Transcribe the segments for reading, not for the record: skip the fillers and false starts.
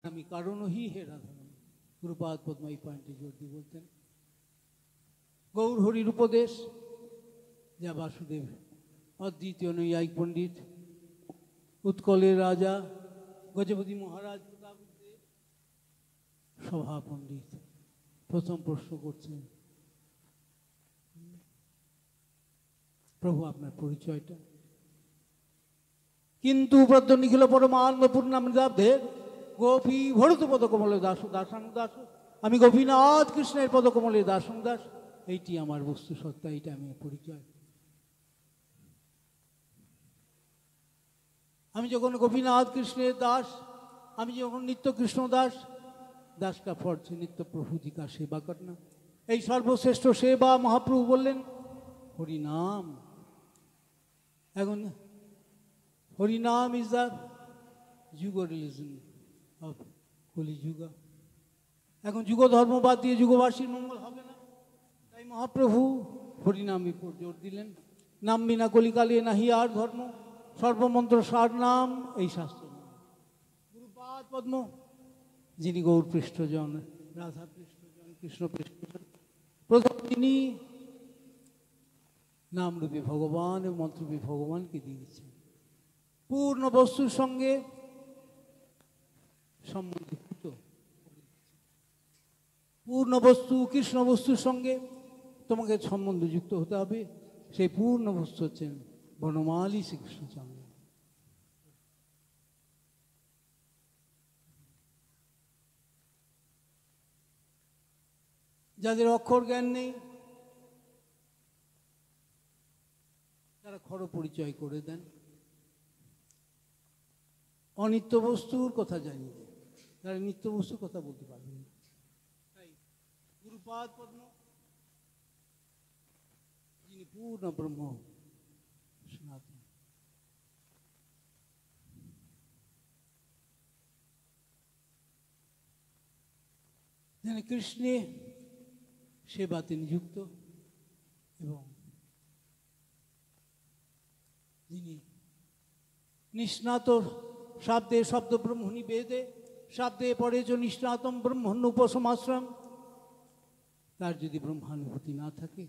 আমি কারণ ही हे राधारानी। गुरुपाद पद्मा এই পয়েন্টে জোর দিয়ে বলতেন গৌর হরির উপদেশ যা বাসুদেব অদ্বিতীয় নৈয়ায়িক পণ্ডিত উৎকলের রাজা গজপতি মহারাজ প্রতাপদেব সভা পণ্ডিত প্রথম প্রশ্ন করছেন, প্রভু আপনার পরিচয়টা? কিন্তু ব্রত নিখিল পরমানন্দ পূর্ণামৃতাব্ধের গোপী ভরত পদকমলে দাস দাসানুদাস, আমি গোপীনাথ কৃষ্ণের পদকমলে দাসানুদাস, এইটি আমার বস্তু সত্তা, এইটা আমি পরিচয়। আমি যখন গোপীনাথ কৃষ্ণের দাস, আমি যখন নিত্য কৃষ্ণ দাস, दास का फर्ज नित्य प्रभु जी का सेवा करना, এই সর্বশ্রেষ্ঠ সেবা। মহাপ্রভু বললেন হরিনাম। এখন হরিনাম ইজ দ্য যুগ রিলিজন অফ কলি যুগ। এখন যুগ ধর্ম বাদ দিয়ে যুগবাসীর মঙ্গল হবে না, তাই মহাপ্রভু হরিনামের উপর জোর দিলেন। নাম বিনা কলিকালে নাহি আর ধর্ম, সর্বমন্ত্র সার নাম এই শাস্ত্র। গুরুপাদ পদ্ম যিনি গৌর পৃষ্ঠজন, রাধা পৃষ্ঠজন, কৃষ্ণ পৃষ্ঠজন, প্রথম তিনি নামরূপে ভগবান এবং মন্ত্ররূপে ভগবানকে দিয়েছেন। পূর্ণ বস্তুর সঙ্গে সম্বন্ধীভূত, পূর্ণ বস্তু কৃষ্ণ বস্তুর সঙ্গে তোমাকে সম্বন্ধযুক্ত হতে হবে। সেই পূর্ণ বস্তু হচ্ছেন বনমালী শ্রীকৃষ্ণচন্দ্র। যাদের অক্ষর জ্ঞান নেই তারা খর পরিচয় করে দেন, অনিত্য বস্তুর কথা জানিয়ে দেন, তারা নিত্য বস্তুর কথা বলতে পারবেন না। তাই গুরুপাদ পদ্ম যিনি পূর্ণ ব্রহ্ম সনাতন, যিনি কৃষ্ণে সেবা তিনি যুক্ত এবং যিনি নিষ্ণাত শব্দে শব্দ ব্রহ্মণি বেদে শব্দে পড়ে চ নিষ্ণাতম ব্রহ্মণ্য উপসমাশ্রম। তার যদি ব্রহ্মানুভূতি না থাকে,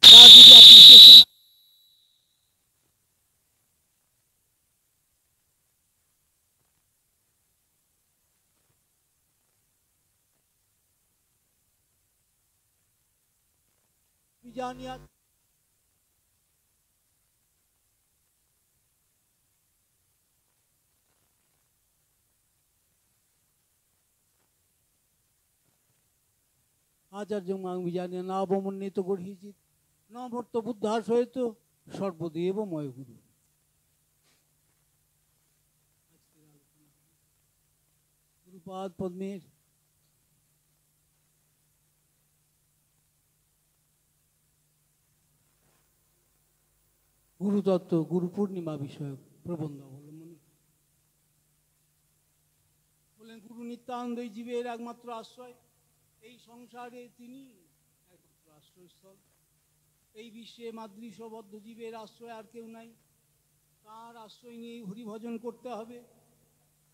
তার যদি আপনি জানিয়া आचार्य विजान नावमन्वित गढ़िजित न भट्ट बुद्धास सहित सर्वदेवमय गुरु। गुरुपाद पद्मेर गुरुतत्व गुरु पूर्णिमा विषय प्रबंध बोलें गुरु नित्यानंद जीवेर एकमात्र आश्रय, এই সংসারে তিনি একমাত্র আশ্রয়স্থল। এই বিশ্বে মাতৃসবদ্ধ জীবের আশ্রয় আর কেউ নাই। তাঁর আশ্রয় নিয়েই হরিভজন করতে হবে।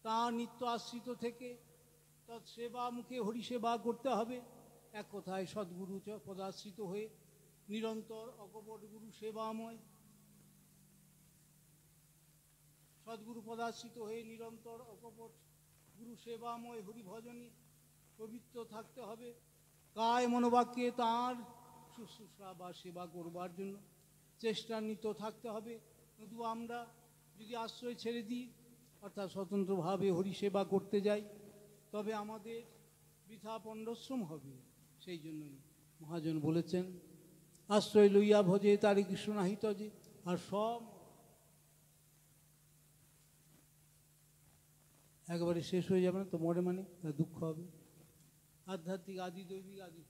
তাঁর নিত্য আশ্রিত থেকে তৎসেবা মুখে হরিসেবা করতে হবে। এক কথায় সদ্গুরু পদাশ্রিত হয়ে নিরন্তর অকপট গুরু সেবাময়, সদ্গুরু পদাশ্রিত হয়ে নিরন্তর অকপট গুরু সেবাময় হরিভজনী পবিত্র থাকতে হবে। কায় মনোবাক্যে তাঁর শুশ্রূষা বা সেবা করবার জন্য চেষ্টান্বিত থাকতে হবে। কিন্তু আমরা যদি আশ্রয় ছেড়ে দিই, অর্থাৎ স্বতন্ত্রভাবে হরিসেবা করতে যাই, তবে আমাদের বৃথা পণ্ডশ্রম হবে। সেই জন্যই মহাজন বলেছেন আশ্রয় লইয়া ভজে তারি কৃষ্ণ নাহি তজে। আর সব একেবারে শেষ হয়ে যাবে না তো মরে, মানে তার দুঃখ হবে। आध्यात्मिक आदि दैविक आदि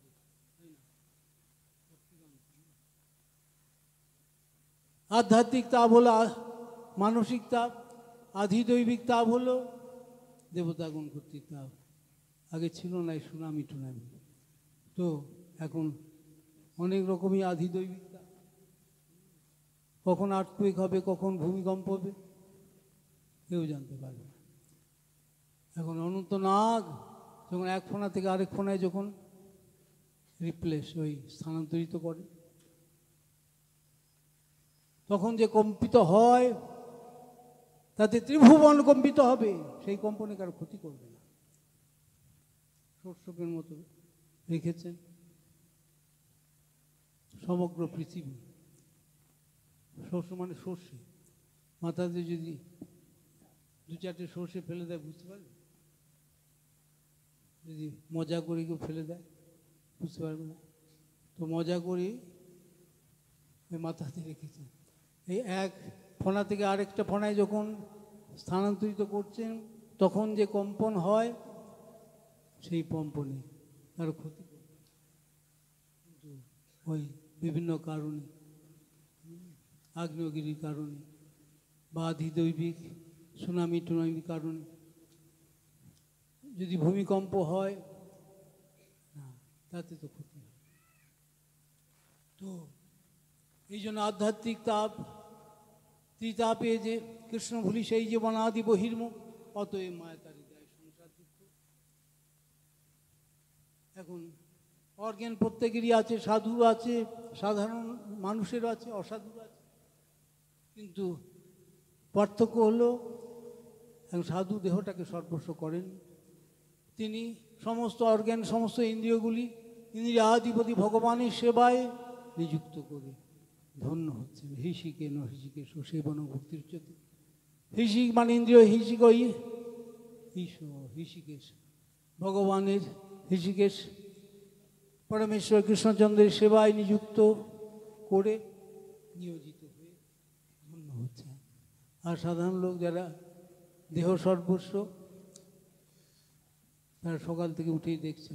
आध्यात्मिक ताप हलो मानसिक ताप, आधिदैविक ताप हलो देवता गुण कर्तृक ताप। आगे छिलो ना सुनामी टुनामी, तो এখন অনেক রকমই আধিদৈবিক তাপ। কখন আর্থকুয়েক হবে, কখন ভূমিকম্প হবে কেউ জানতে পারবে না। এখন অনন্ত নাগ যখন এক ফোনা থেকে আরেক ফোনায় যখন রিপ্লেস ওই স্থানান্তরিত করে, তখন যে কম্পিত হয় তাতে ত্রিভুবন কম্পিত হবে, সেই কম্পনে কারো ক্ষতি করবে না। শস্যকের মতো রেখেছেন সমগ্র পৃথিবী। শস্য মানে সর্ষে, মাথাতে যদি দু চারটে সর্ষে ফেলে দেয় বুঝতে পারবে? যদি মজা করে কেউ ফেলে দেয় বুঝতে পারবে না। তো মজা করে ওই মাথাতে রেখেছেন। এই এক ফোনা থেকে আরেকটা ফোনায় যখন স্থানান্তরিত করছেন, তখন যে কম্পন হয় সেই কম্পনে কারো ক্ষতি করবে। কিন্তু ওই বিভিন্ন কারণে, আগ্নেয়গিরির কারণে বা আধিদৈবিক সুনামি টুনামির কারণে যদি ভূমিকম্প হয়, না, তাতে তো ক্ষতি হয়। তো এই জন্য আধ্যাত্মিক তাপ ত্রিতাপে যে কৃষ্ণ ভুলি সেই যে বনাদি বহির্মুখ, অতএব মায়া তারি দেয় সংসার দুঃখ। এখন অর্জ্ঞান প্রত্যেকেরই আছে, সাধু আছে, সাধারণ মানুষেরও আছে, অসাধুর আছে। কিন্তু পার্থক্য হলো এখন সাধু দেহটাকে সর্বস্ব করেন, তিনি সমস্ত অর্জ্ঞান সমস্ত ইন্দ্রিয়গুলি ইন্দ্রিয়াধিপতি ভগবানের সেবায় নিযুক্ত করে ধন্য হচ্ছেন। হিষিকে ন হিষিকেশ সেবন ভক্তির উচ্চতে। হিষিক মানে ইন্দ্রিয়, হিষিক ঈশ্বর, হিষিকেশ ভগবানের, হিষিকেশ পরমেশ্বর কৃষ্ণচন্দ্রের সেবায় নিযুক্ত করে নিয়োজিত হয়ে ধন্য হচ্ছে। আর সাধারণ লোক যারা দেহ সর্বস্ব, তারা সকাল থেকে উঠেই দেখছে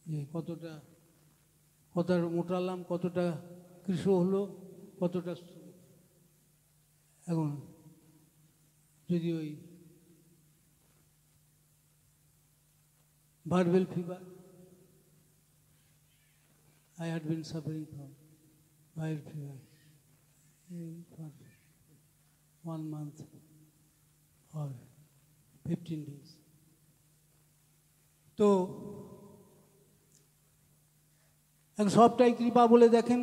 যে কতটা মোটালাম, কতটা কৃষ হলো, কতটা স্থূল। এখন যদি ওই verbal fever, I had been suffering from viral fever for 1 month or 15 days. তো এখন সবটাই কৃপা বলে দেখেন,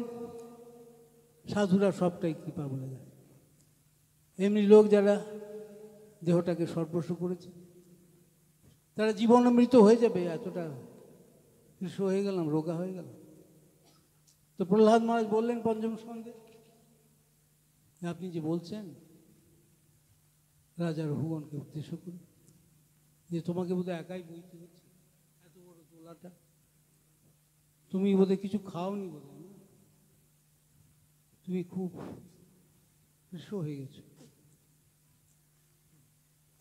সাধুরা সবটাই কৃপা বলে দেখেন। এমনি লোক যারা দেহটাকে সর্বস্ব করেছে, তারা জীবনমৃত হয়ে যাবে, এতটা কৃষ হয়ে গেলাম, রোগা হয়ে গেলাম। তো প্রহ্লাদ মহারাজ বললেন পঞ্চম স্কন্ধে, আপনি যে বলছেন রাজা রঘুগণকে উদ্দেশ্য করে যে তোমাকে বোধহয় একাই বইতে হচ্ছে এত বড় তোলাটা, তুমি বোধহয় কিছু খাওনি, বোধহয় না, তুমি খুব কৃষ হয়ে গেছো।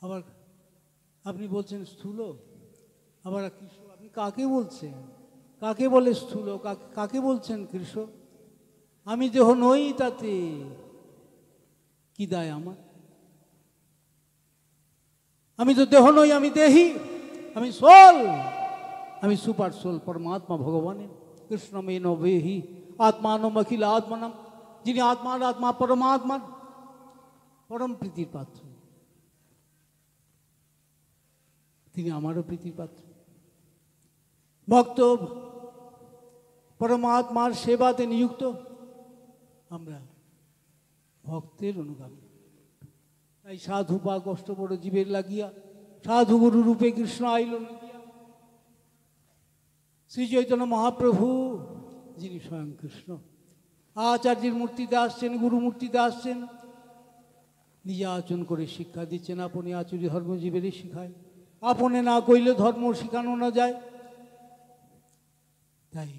আবার আপনি বলছেন স্থূল, আবার কৃষ, আপনি কাকে বলছেন? কাকে বলে স্থূল, কাকে বলছেন কৃষ? আমি দেহ নই, তাতে কি দায় আমার? আমি তো দেহ নই, আমি দেহি, আমি সোল, আমি সুপার সোল, পরমাত্মা ভগবানের। কৃষ্ণমেন বেহি আত্মানম অখিল আত্মানম, যিনি আত্মার আত্মা পরমাত্মার পরম প্রীতির পাত্র, তিনি আমারও প্রীতির পাত্র। ভক্ত পরমাত্মার সেবাতে নিযুক্ত, আমরা ভক্তের অনুগামী। তাই সাধু বা কষ্ট বড় জীবের লাগিয়া, সাধু গুরু রূপে কৃষ্ণ আইল নিয়া। শ্রী চৈতন্য মহাপ্রভু যিনি স্বয়ং কৃষ্ণ, আচার্যের মূর্তিতে আসছেন, গুরু মূর্তিতে আসছেন, নিজে আচরণ করে শিক্ষা দিচ্ছেন। আপনি আচরি ধর্ম জীবেরই শিখায়, আপনে না কইলে ধর্ম শিখানো না যায়। তাই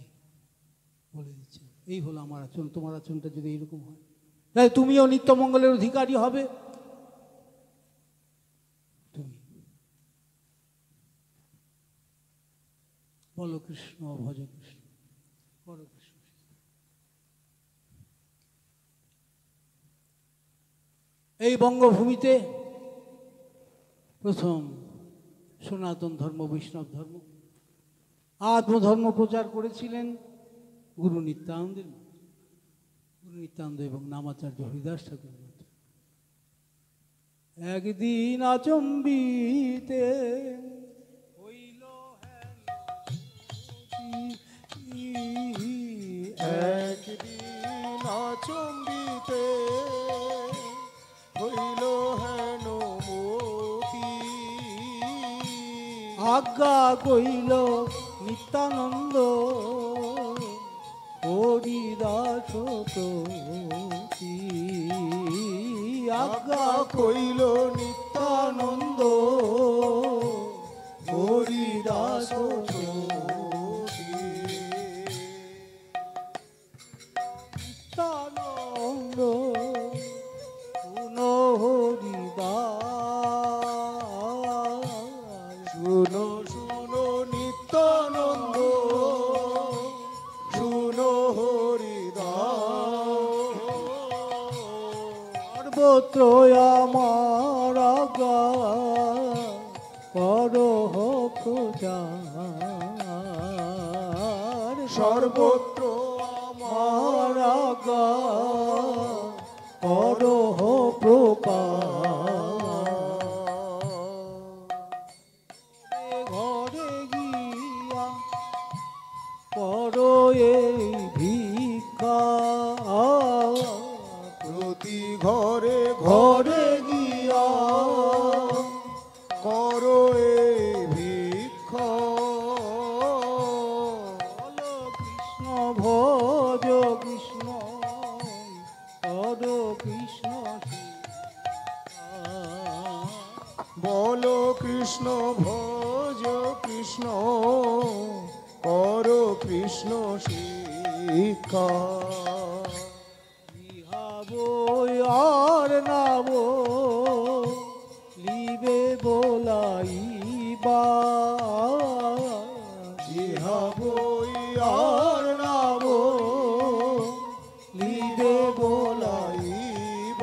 বলে দিচ্ছেন এই হলো আমার আচরণ, তোমার আচরণটা যদি এইরকম হয়, তাই তুমিও নিত্যমঙ্গলের অধিকারী হবে। তুমি বলো কৃষ্ণ, ভজ কৃষ্ণ, বলো কৃষ্ণ। এই বঙ্গভূমিতে প্রথম সনাতন ধর্ম, বৈষ্ণব ধর্ম, আত্মধর্ম প্রচার করেছিলেন গুরু নিত্যানন্দের, গুরু নিত্যানন্দ এবং নামাচার্য হরিদাস ঠাকুর। একদিন আচম্বিতে হইল একদিন আচম্বিতে হইল হেন মতি, আজ্ঞা কইল নিত্যানন্দ হরিদাস প্রতি, আজ্ঞা কইল নিত্যানন্দ হরিদাস প্রতি। নিত্যানন্দ শুনো হরিদাস, শুনো শুনো নিত্যানন্দ, শুনো হরিদাস, সর্বত্র আমার আজ্ঞা করো প্রচার, সর্বত্র আমার আজ্ঞা করো প্রকার। ঘরে গিয়া করো এই ভিক্ষা, প্রতি ঘরে ঘরে গিয়া করো এই ভিক্ষা, বলো কৃষ্ণ ভজ কৃষ্ণ, করো কৃষ্ণ বলো কৃষ্ণ ভজ কৃষ্ণ, করো কৃষ্ণ শিক্ষা। ইহাবো আর নাবো লিবে বলাইবা, ইহা বই আর নাবো লিবে বলাইব,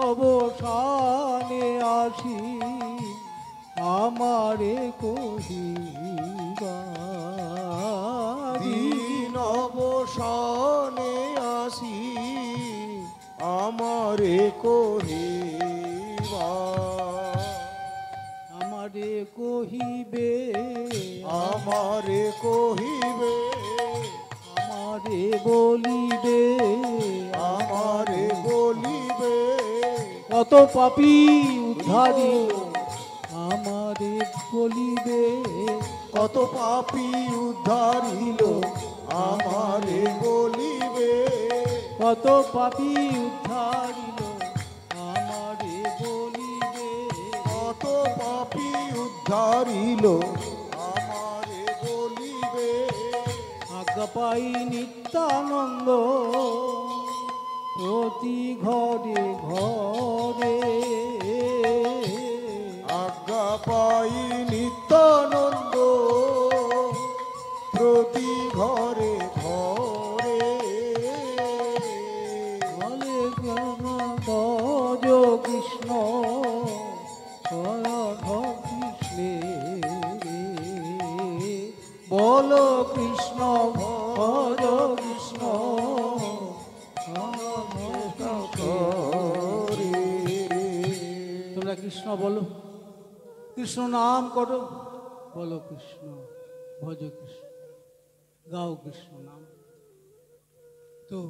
অবসানে আসি আমারে কহিবা, দিন অবসানে আসি আমারে কহিবা, আমারে কহিবে, আমারে কহিবে, আমারে বলিবে, আমারে বলিবে, কত পাপী উদ্ধারি আমারে বলিবে, কত পাপী উদ্ধারিল আমারে বলিবে, কত পাপী উদ্ধারিল আমারে বলিবে, কত পাপী উদ্ধারিল আমারে বলিবে, আজ্ঞা পাই নিত্যানন্দ প্রতি ঘরে ঘরে, আজ্ঞা পাই নিত্যানন্দ প্রতি ঘরে ঘরে, বলে ভজ কৃষ্ণ রাধা কৃষ্ণে, বলো কৃষ্ণ ভজ কৃষ্ণ রাধা কৃষ্ণে। তোমরা কৃষ্ণ বলো, কৃষ্ণ নাম করো, বলো কৃষ্ণ ভজ কৃষ্ণ, গাও কৃষ্ণ নাম। তো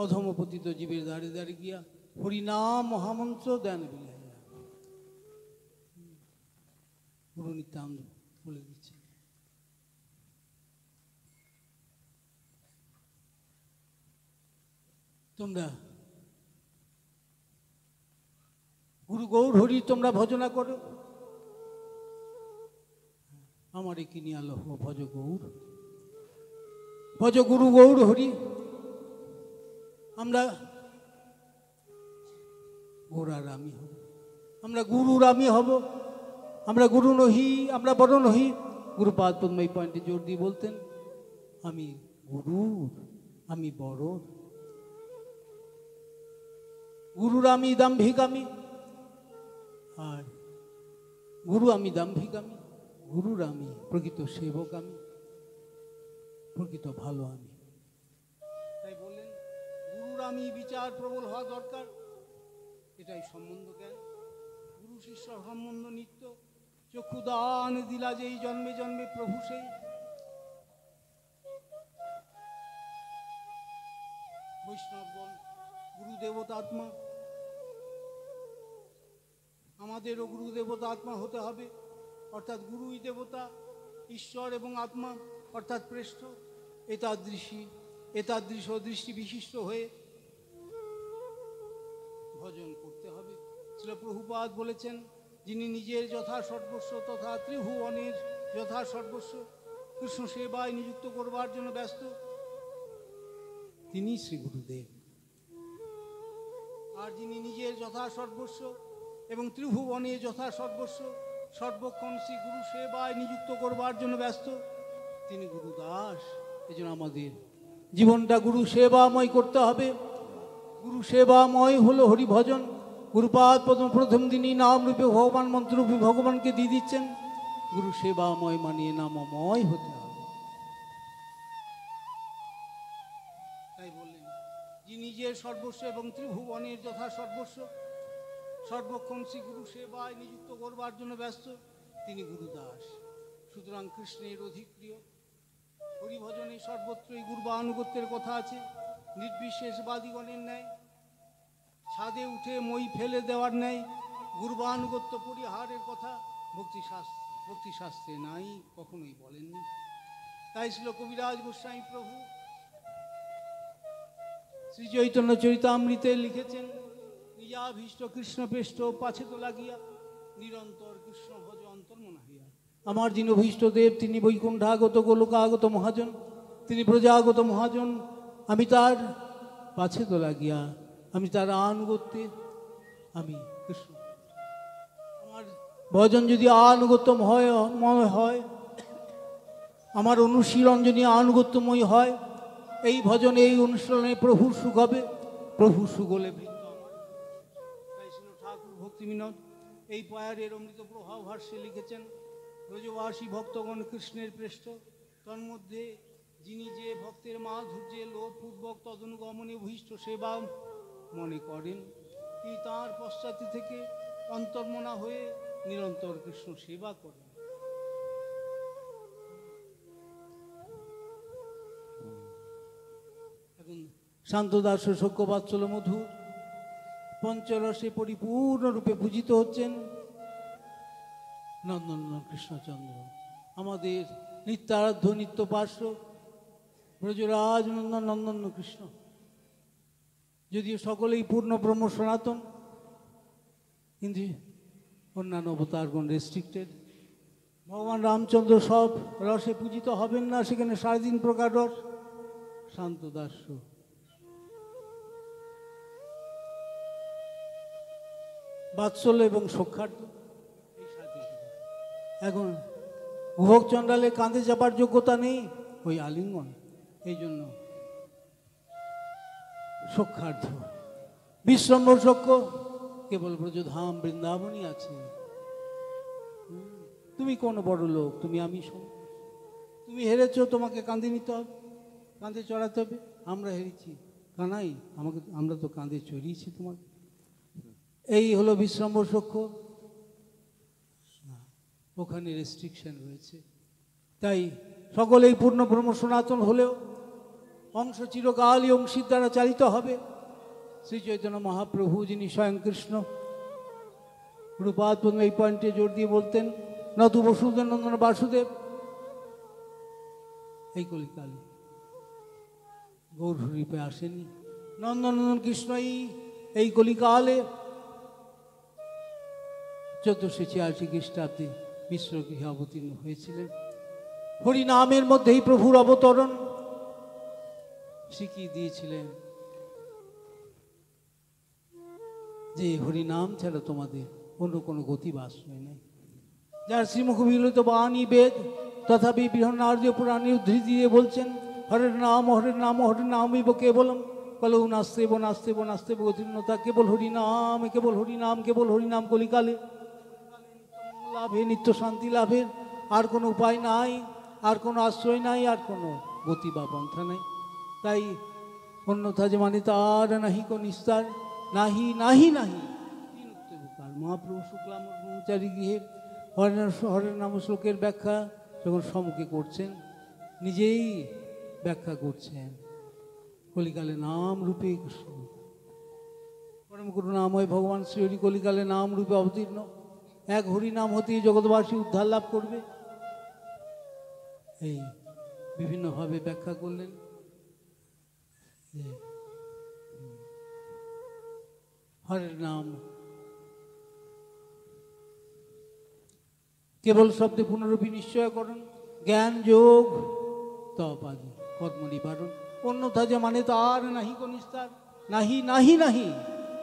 অধমপতিত জীবের দ্বারে দ্বারে গিয়া হরিনাম মহামন্ত্র দেন বিলাইয়া, গুরু নিত্যানন্দ বলে দিচ্ছে। তোমরা গুরু গৌর হরি তোমরা ভজনা করো, আমারে কিনিয়া লহ ভজ গৌর, ভজ গুরু গৌর হরি। আমরা গৌরার আমি হব, আমরা গুরুর আমি হব, আমরা গুরু নহি, আমরা বড় নহি। গুরুপাদ পদ্ম এই পয়েন্টে জোর দিয়ে বলতেন, আমি গুরুর, আমি বড়। গুরুর আমি দাম্ভিক আমি, আর গুরু আমি দাম্ভিক আমি, গুরুর আমি প্রকৃত সেবক আমি, প্রকৃত ভালো আমি। আমি বিচার প্রবল হওয়া দরকার, এটাই সম্বন্ধ জ্ঞান। গুরু শিষ্য সম্বন্ধ নিত্য, চক্ষু দান দিলা যেই জন্মে জন্মে প্রভু সেই। বৈষ্ণবগণ গুরু দেবতাত্মা, আমাদেরও গুরু দেবতাত্মা হতে হবে, অর্থাৎ গুরুই দেবতা, ঈশ্বর এবং আত্মা অর্থাৎ প্রেষ্ঠ, এতাদৃশ দৃষ্টি বিশিষ্ট হয়ে ভজন করতে হবে। শ্রীল প্রভুপাদ বলেছেন, যিনি নিজের যথা সর্বস্ব তথা ত্রিভুবনের যথা সর্বস্ব কৃষ্ণ সেবায় নিযুক্ত করবার জন্য ব্যস্ত, তিনি শ্রী গুরুদেব। আর যিনি নিজের যথা সর্বস্ব এবং ত্রিভুবনে যথা সর্বস্ব সর্বক্ষণ শ্রী গুরু সেবায় নিযুক্ত করবার জন্য ব্যস্ত, তিনি গুরুদাস। এই জন্য আমাদের জীবনটা গুরু সেবাময় করতে হবে। গুরু সেবাময় হলো হরিভজন। গুরুপাদ প্রথম দিনই নাম রূপে ভগবান, মন্ত্ররূপে ভগবানকে দিয়ে দিচ্ছেন। গুরু সেবাময় মানিয়ে নামময় হতে হবে। তাই বললেন, যিনি নিজের সর্বস্ব এবং ত্রিভুবনের যথা সর্বস্ব সর্বক্ষণ শ্রী গুরু সেবায় নিযুক্ত করবার জন্য ব্যস্ত, তিনি গুরুদাস। সুতরাং কৃষ্ণের অধিক প্রিয়। হরিভজনে সর্বত্রই গুরুবানুগত্যের কথা আছে, নির্বিশেষবাদীগণের ন্যায়। ছাদে উঠে মই ফেলে দেওয়ার ন্যায় গুরুবানুগত্য পরিহারের কথা ভক্তিশাস্ত্রে নাই, কখনোই বলেননি। তাই ছিল কবিরাজ গোস্বামী প্রভু শ্রী চৈতন্য চরিতামৃতে লিখেছেন, নিজাভীষ্ট কৃষ্ণ পেষ্ট পাছে তো লাগিয়া নিরন্তর কৃষ্ণ ভজ অন্তর্মনা হইয়া। আমার যিনি অভীষ্ট দেব, তিনি বৈকুণ্ঠাগত গোলকাগত মহাজন, তিনি প্রজাগত মহাজন। আমি তার পাছে তো লাগিয়া, আমি তার আনুগত্যে, আমি কৃষ্ণ। আমার ভজন যদি আনুগত্যময় হয়, আমার অনুশীলন যদি আনুগত্যময় হয়, এই ভজনে এই অনুশীলনে প্রভুর সুখ হবে। প্রভুর সুখ হলে বৃত্ত আমার। তাই ছিল ঠাকুর ভক্তিবিনোদ এই পায়ারের অমৃত প্রভাব ভাষ্যে লিখেছেন, ব্রজবাসী ভক্তগণ কৃষ্ণের পৃষ্ঠ, তন্মধ্যে যিনি যে ভক্তের মাধুর্যে লোভপূর্বক তদনুগমনে ভূষ্ট সেবা মনে করেন, তিনি তাঁর পশ্চাতে থেকে অন্তর্মনা হয়ে নিরন্তর কৃষ্ণ সেবা করেন। এখন শান্তদাস সৌক্যবাৎসল মধুর পঞ্চরসে পরিপূর্ণরূপে পূজিত হচ্ছেন নন্দনন্দন কৃষ্ণচন্দ্র, আমাদের নিত্যারাধ্য নিত্য পার্শ্ব ব্রজরাজ নন্দন নন্দন কৃষ্ণ। যদিও সকলেই পূর্ণ ব্রহ্ম সনাতন, কিন্তু অন্যান্য অবতারগণ রেস্ট্রিক্টেড। ভগবান রামচন্দ্র সব রসে পূজিত হবেন না, সেখানে 3.5 প্রকার রস। শান্তদাস বাৎসল্য এবং সখ্যার্থ, এখন ভোগ চণ্ডালে কাঁধে চাপার যোগ্যতা নেই, ওই আলিঙ্গন। এই জন্য সখ্যার্থ বিশ্রম্ভর সখ্য কেবল ব্রজধাম বৃন্দাবনই আছে। তুমি কোন বড় লোক, আমি তুমি হেরেছো, তোমাকে কাঁধে নিতে হবে, কাঁধে চড়াতে হবে। আমরা হেরেছি, কানাই আমরা তো কাঁধে চড়িয়েছি তোমাকে। এই হলো বিশ্রম্ভর সখ্য, ওখানে রেস্ট্রিকশন রয়েছে। তাই সকলেই পূর্ণ ব্রহ্ম সনাতন হলেও অংশ চিরকালই অংশীর দ্বারা চালিত হবে। শ্রী চৈতন্য মহাপ্রভু যিনি স্বয়ং কৃষ্ণ, রূপাদ এই পয়েন্টে জোর দিয়ে বলতেন, নতু বসুদেব নন্দন বাসুদেব। এই কলিকালে গৌর রূপে আসেনি, নন্দনন্দন কৃষ্ণই এই কলিকালে 1486 খ্রিস্টাব্দে মিশ্রগৃহে অবতীর্ণ হয়েছিলেন। হরিনামের মধ্যেই প্রভুর অবতরণ শিখিয়ে দিয়েছিলেন যে হরিনাম ছাড়া তোমাদের অন্য কোনো গতি বা আশ্রয় নেই। যার শ্রীমুখ বিগলিত বাণী বেদ, তথাপি বৃহন্নার্য পুরাণে উদ্ধৃতি দিয়ে বলছেন, হরের নাম হরের নাম হরের নামইব কেবলম কলৌ নাস্তেব নাস্তেব নাস্তেব গতির্নতা। কেবল হরিনাম, কেবল হরিনাম, কেবল হরিনাম। কলিকালে লাভে, নিত্য শান্তি লাভের আর কোনো উপায় নাই, আর কোনো আশ্রয় নাই, আর কোনো গতি বা পন্থা নাই। তাই অন্যথা যে মানে তার নাহি কো নিস্তার, নাহি নাহি নাহি তিন উত্তরকার। মহাপ্রভু শুক্লাম ব্রহ্মচারী গৃহে হরের নাম শ্লোকের ব্যাখ্যা যখন সম্মুখে করছেন, নিজেই ব্যাখ্যা করছেন কলিকালে নাম রূপে কৃষ্ণ, পরম করুণাময় ভগবান শ্রীহরি কলিকালে নাম রূপে অবতীর্ণ, এক হরি নাম হতেই জগৎবাসী উদ্ধার লাভ করবে। এই বিভিন্নভাবে ব্যাখ্যা করলেন। হরের নাম কেবল শব্দে পুনরূপী নিশ্চয়করণ, জ্ঞান যোগ তপ আদি কর্ম নিবারণ, অন্যথা যে মানে তার নাহি কোন নিস্তার, নাহি নাহি নাহি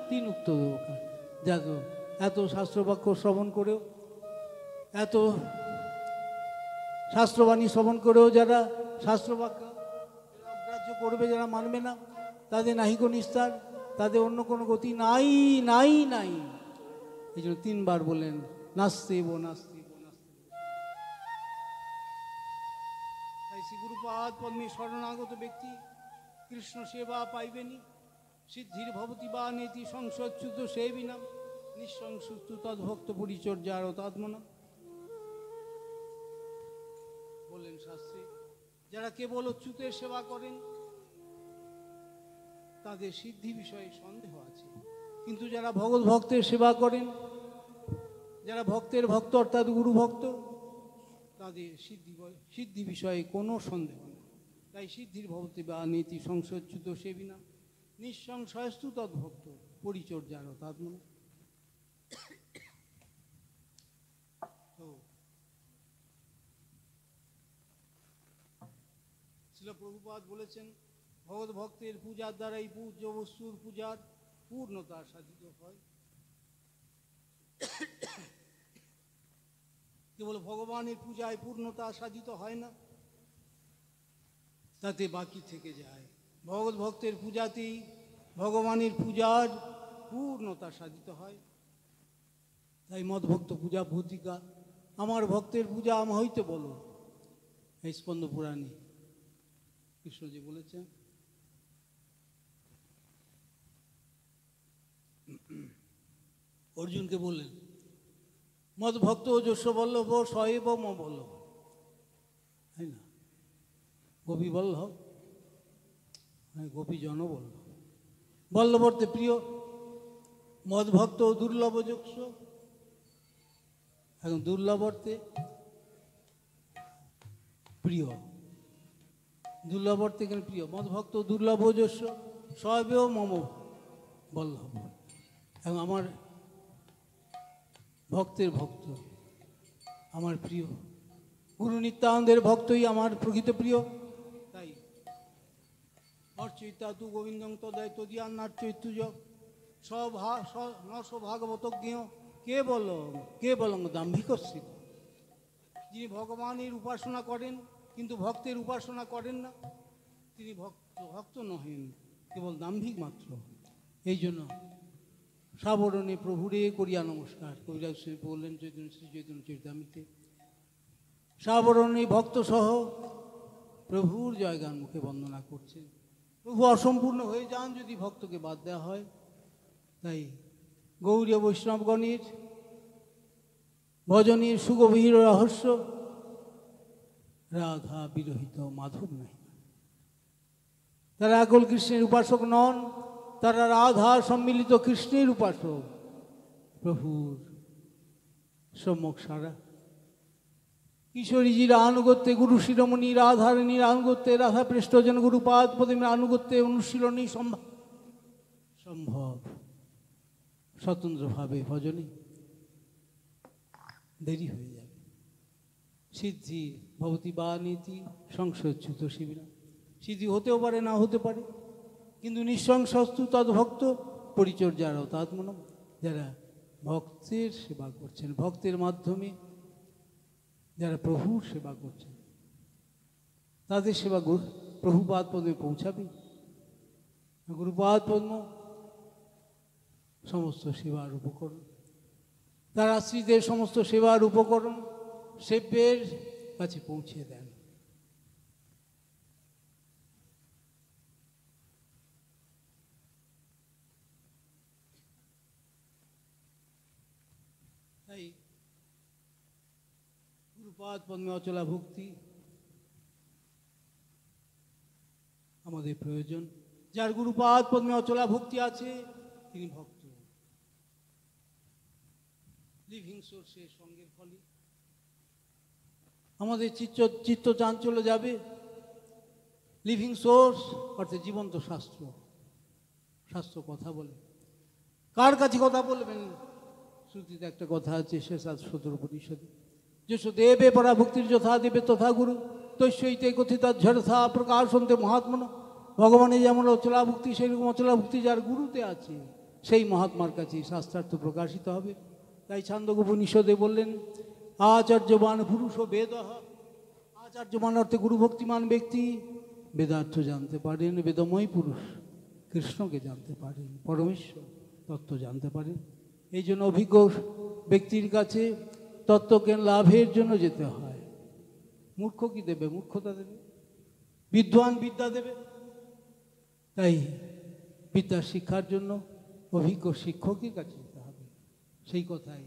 তিন উক্ত দরকার। যা এত শাস্ত্রবাক্য শ্রবণ করেও, এত শাস্ত্রবাণী শ্রবণ করেও যারা শাস্ত্রবাক্য অগ্রাহ্য করবে, যারা মানবে না, তাদের নাহি কোন নিস্তার, তাদের অন্য কোনো গতি নাই নাই নাই। এই জন্য তিনবার বললেন নাস্তিব নাস্তিব নাস্তিব। তাই শ্রী গুরুপাদ পদ্মে শরণাগত ব্যক্তি কৃষ্ণ সেবা পাইবেনি, সিদ্ধির ভবতি বা নেতি সংসচ্যুত সেবিনাম, নিঃসংসুস্তু তদ্ভক্ত পরিচর্যার তাত্মনা। বললেন শাস্ত্রে, যারা কেবল অচ্যুতের সেবা করেন তাদের সিদ্ধি বিষয়ে সন্দেহ আছে, কিন্তু যারা ভগৎ ভক্তের সেবা করেন, যারা ভক্তের ভক্ত অর্থাৎ গুরু ভক্ত, তাদের সিদ্ধি বিষয়ে কোনো সন্দেহ নেই। তাই সিদ্ধির ভবতি বা নীতি সংসচ্যুত সেবিনা, নিঃসংশয়স্তু তদ্ভক্ত পরিচর্যার তাত্মনা। শ্রীল প্রভুপাদ বলেছেন, ভগৎ ভক্তের পূজার দ্বারাই পূজ্য বস্তুর পূজার পূর্ণতা সাধিত হয়। কেবল ভগবানের পূজায় পূর্ণতা সাধিত হয় না, তাতে বাকি থেকে যায়। ভগৎ ভক্তের পূজাতেই ভগবানের পূজার পূর্ণতা সাধিত হয়। তাই মদভক্ত পূজা ভূতিকা, আমার ভক্তের পূজা আম হইতে বলো, এই স্কন্দ পুরাণে কৃষ্ণজি বলেছেন। অর্জুনকে বললেন, মদ ভক্ত যশ বল্লভ সয়েব ম বল্লভ, তাই না? গোপী বল্লভ, গোপী জন বল্লভ, বল্লভর্তে প্রিয়, মদ ভক্ত দুর্লভ যশ, এখন দুর্লভর্তে প্রিয়, দুর্লভর্তে কেন প্রিয়, মদ ভক্ত দুর্লভ যশ সয়েব মম বল্লভ। এবং আমার ভক্তের ভক্ত আমার প্রিয়, গুরু নিত্যানন্দের ভক্তই আমার প্রকৃত প্রিয়। তাই অর্চয়িতা তু গোবিন্দং তদয় তদিয়ান্নার চৈতুজ নশ ভাগবতজ্ঞ কে বলং দাম্ভিকশ্রী। যিনি ভগবানের উপাসনা করেন কিন্তু ভক্তের উপাসনা করেন না, তিনি ভক্ত নহেন, কেবল দাম্ভিক মাত্র। এই জন্য সাবরণে প্রভুরে করিয়া নমস্কার, কবিরাজ বললেন শ্রী চৈতন্য চরিতামৃতে, সাবরণে ভক্ত সহ প্রভুর জয়গান মুখে বন্দনা করছে। প্রভু অসম্পূর্ণ হয়ে যান যদি ভক্তকে বাদ দেওয়া হয়। তাই গৌরীয় বৈষ্ণবগণের ভজনের সুগভীর রহস্য, রাধা বিরহিত মাধব নাই। তারা আকল কৃষ্ণের উপাসক নন, তারা রাধা সম্মিলিত কৃষ্ণের উপাসক, প্রভুর সম্যক সারা। কিশোরীজির আনুগত্যে গুরু শিরোমণি রাধারণীর আনুগত্যে রাধা পৃষ্ঠজন গুরুপাদ পদ্মের আনুগত্যে অনুশীলনী সম্ভব। স্বতন্ত্রভাবে ভজনে দেরি হয়ে যাবে। সিদ্ধি ভবতি বা নীতি সংসচ্যুত শিবিরা, সিদ্ধি হতেও পারে না হতে পারে, কিন্তু নিঃসংসস্তু তদ্ভক্ত পরিচর্যার তাত্মনম। যারা ভক্তের সেবা করছেন, ভক্তের মাধ্যমে যারা প্রভুর সেবা করছেন, তাদের সেবা প্রভুপাদ পদ্মে পৌঁছাবে। গুরুপাদ পদ্ম সমস্ত সেবার উপকরণ, তার আশ্রিতদের সমস্ত সেবার উপকরণ সেব্যের কাছে পৌঁছে দেন। গুরুপাদ পদ্মে অচলা ভক্তি আমাদের প্রয়োজন। যার গুরুপাদ পদ্মে অচলা ভক্তি আছে তিনি ভক্ত। লিভিং সোর্সের সঙ্গের ফলে আমাদের চিত্ত চাঞ্চল্য যাবে। লিভিং সোর্স অর্থাৎ জীবন্ত শাস্ত্র। শাস্ত্র কথা বলে, কার কাছে কথা বলবেন? শ্রুতিতে একটা কথা আছে, শেষাদ 17 উপনিষদে, যেসব দেবে পরা ভক্তির যথা দেবে তথা গুরু তৈতে কথিত ঝড়থা প্রকাশন্তে মহাত্মন। ভগবানের যেমন অচলা ভক্তি, সেইরকম অচলা ভক্তি যার গুরুতে আছে সেই মহাত্মার কাছে শাস্ত্রার্থ প্রকাশিত হবে। তাই ছান্দোগ উপনিষদে বললেন, আচার্যবান পুরুষ বেদ। আচার্যবান অর্থে গুরু ভক্তিমান ব্যক্তি বেদার্থ জানতে পারেন, বেদময় পুরুষ কৃষ্ণকে জানতে পারেন, পরমেশ্বর তত্ত্ব জানতে পারেন। এই জন্য অভিজ্ঞ ব্যক্তির কাছে তত্ত্বজ্ঞান লাভের জন্য যেতে হয়। মূর্খ কি দেবে? মূর্খতা দেবে। বিদ্বান বিদ্যা দেবে। তাই বিদ্যা শিক্ষার জন্য অভিজ্ঞ শিক্ষকের কাছে যেতে হবে। সেই কথাই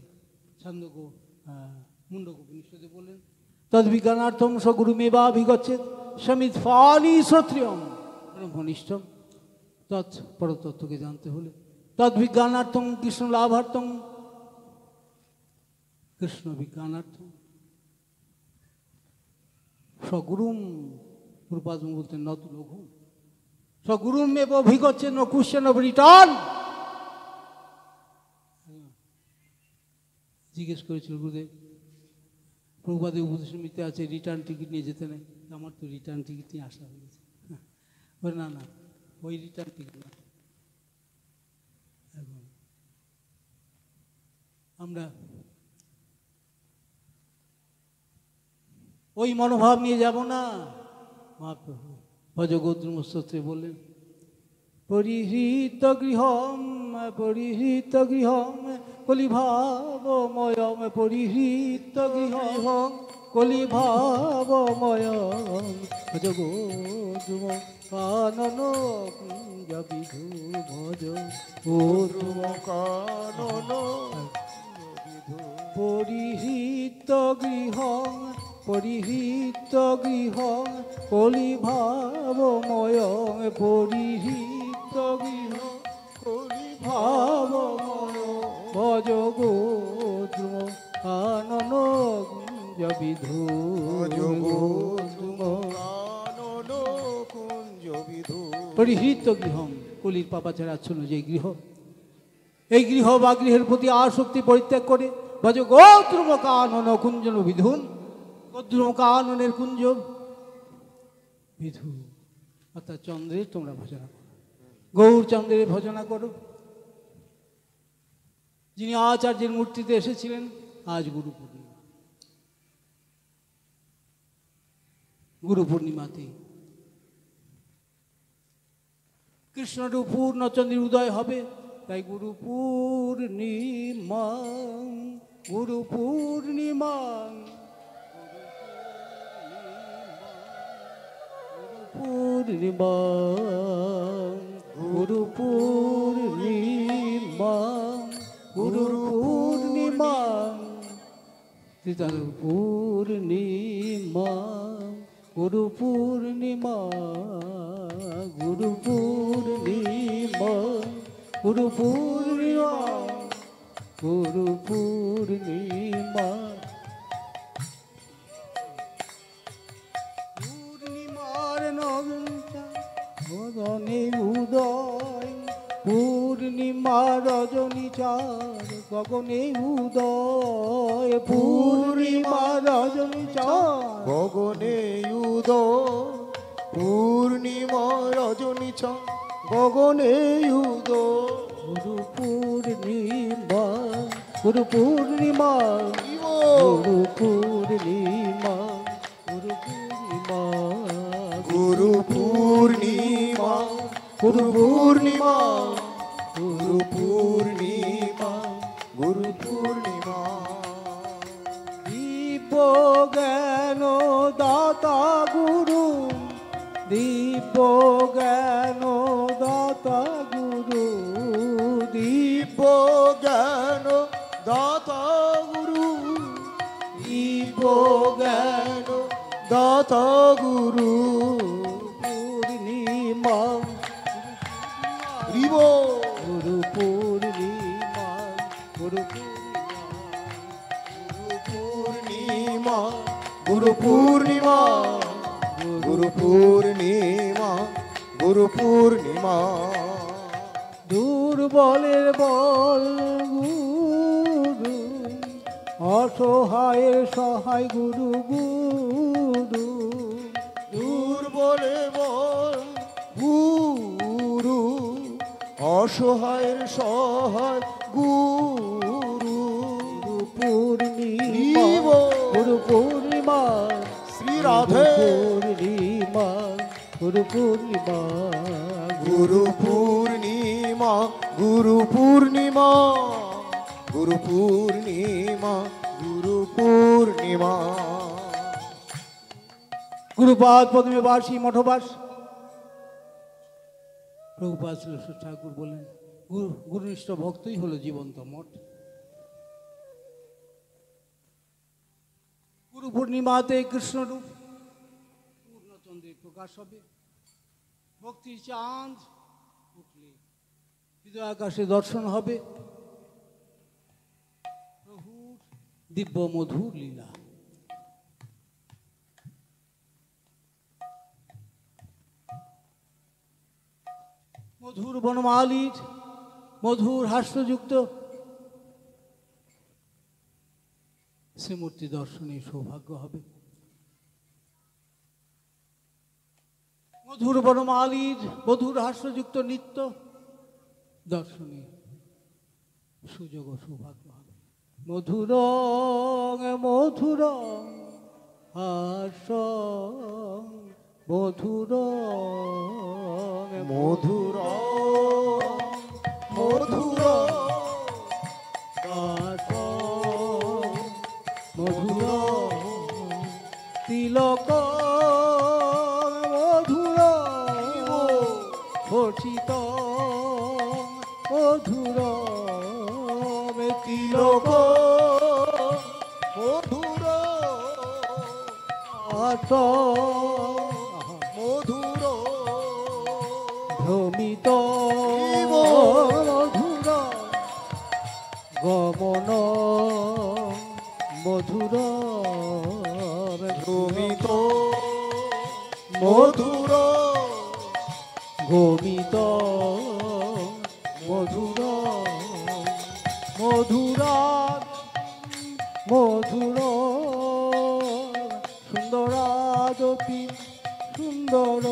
ছান্দোগ মুন্ডক উপনিষদে বললেন, তদ্বিজ্ঞানার্থম সগুরুমেবা অভিগচ্ছেদ সমিত ফালি শ্রোত্রিয়ম ব্রহ্মনিষ্ঠম। পরতত্ত্বকে জানতে হলে তদ্বিজ্ঞানার্থম কৃষ্ণ লাভার্থম, কৃষ্ণ বিজ্ঞানার্থম সগুরুম। গুরুপাদ বলতেন নত লঘু সগুরুম এব অভিগচ্ছেদ ন কোশ্চেন অফ রিটার্ন। জিজ্ঞেস করেছিল গুরুদেব, প্রভুপাদের উপদেশ মিতে আছে রিটার্ন টিকিট নিয়ে যেতে নেই। আমার তো রিটার্ন টিকিট নিয়ে আসা হয়ে গেছে। না না, ওই রিটার্ন টিকিট না। আমরা ওই মনোভাব নিয়ে যাব না। মহাপ্রভু ভজগোদ্রুম স্তোত্রে বললেন, পরিহৃত গৃহম পরিহৃত গৃহম কলিভাবময়ম, পরিহৃত গৃহম কলিভাবময়ম ভজগোদ্রুম কানন কুঞ্জ বিধু ভজ গোদ্রুম কানন পরিহৃত গৃহম পরিহৃত গৃহম কলিভাবময়, পরিহৃত গৃহ কলিভাবময় ভজ গোদ্রুম কানন কুঞ্জ বিধু পরিহৃত গৃহম, কলির পাপাচার আচ্ছন্ন যে গৃহ, এই গৃহ বা গৃহের প্রতি আসক্তি পরিত্যাগ করে ভজ গোদ্রুম কানন কুঞ্জন বিধুন। গোদ্রুম কাননের কুঞ্জ বিধু অর্থাৎ চন্দ্রের তোমরা ভজনা করো, গৌরচন্দ্রের ভজনা করো। যিনি আচার্যের মূর্তিতে এসেছিলেন, আজ গুরু পূর্ণিমা। গুরু পূর্ণিমাতে কৃষ্ণরূপ পূর্ণ চন্দ্রের উদয় হবে। তাই গুরু পূর্ণিমা গুরু পূর্ণিমা পূর্ণিমা গুরু পূর্ণিমা গুরু পূর্ণিমা পূর্ণিমা গুরু পূর্ণিমা গুরু পূর্ণিমা গুরু পূর্ণিমা গুরু পূর্ণিমা পূর্ণিমার নগনে উদয়, পূর্ণিমা রজনী চার গগনে উদয়, পূর্ণিমা রজনী চার গগনে উদয়, পূর্ণিমা রজনী চার গগনে উদয়। গুরু পূর্ণিমা গুরু পূর্ণিমা গুরু পূর্ণিমা গুরু পূর্ণিমা গুরু পূর্ণিমা গুরু পূর্ণিমা গুরু পূর্ণিমা গুরু পূর্ণিমা। দিব্য জ্ঞান দাতা গুরু, দিব্য জ্ঞান দাতা গুরু, দিব্য জ্ঞান দাতা গুরু, দিব্য মাতা গুরু পূর্ণিমা হরিব গুরু পূর্ণিমা গুরু পূর্ণিমা গুরু পূর্ণিমা গুরু পূর্ণিমা গুরু পূর্ণিমা দুর্বলের বল গুরু অসহায়ের সহায় গুরু গুরু দুর্বলে বল গুরু অসহায়ের সহায় গুরু পূর্ণিমা গুরু পূর্ণিমা শ্রী রাধে পূর্ণিমা গুরু পূর্ণিমা গুরু পূর্ণিমা গুরু পূর্ণিমা গুরু পূর্ণিমা গুরু পূর্ণিমা গুরুপাদ পদ্মে বাসী মঠবাস প্রভুপাদ শ্রীলেশ্বর ঠাকুর বলেন গুরুনিষ্ঠ ভক্তই হলো জীবন্ত মঠ। গুরু পূর্ণিমাতে কৃষ্ণরূপ পূর্ণচন্দ্রের প্রকাশ হবে। ভক্তির চাঁদ উঠলে হৃদয় আকাশে দর্শন হবে প্রভুর দিব্য মধুর লীলা। মধুর বনমালীর মধুর হাস্যযুক্ত শ্রীমূর্তি দর্শনে সৌভাগ্য হবে। মধুর বনমালীর মধুর হাস্যযুক্ত নৃত্য দর্শনে সুযোগ ও সৌভাগ্য হবে। মধুর মধুর হাস্য মধুর মধুর মধুর হাস্য মধুর তিলক মধুর ফটিত মধুর তিলক মধুর আস মধুর ভ্রমিত মধুর গমন মধুর ভূমিত মধুর গোমিত মধুর মধুরা মধুর সুন্দরাদপি সুন্দর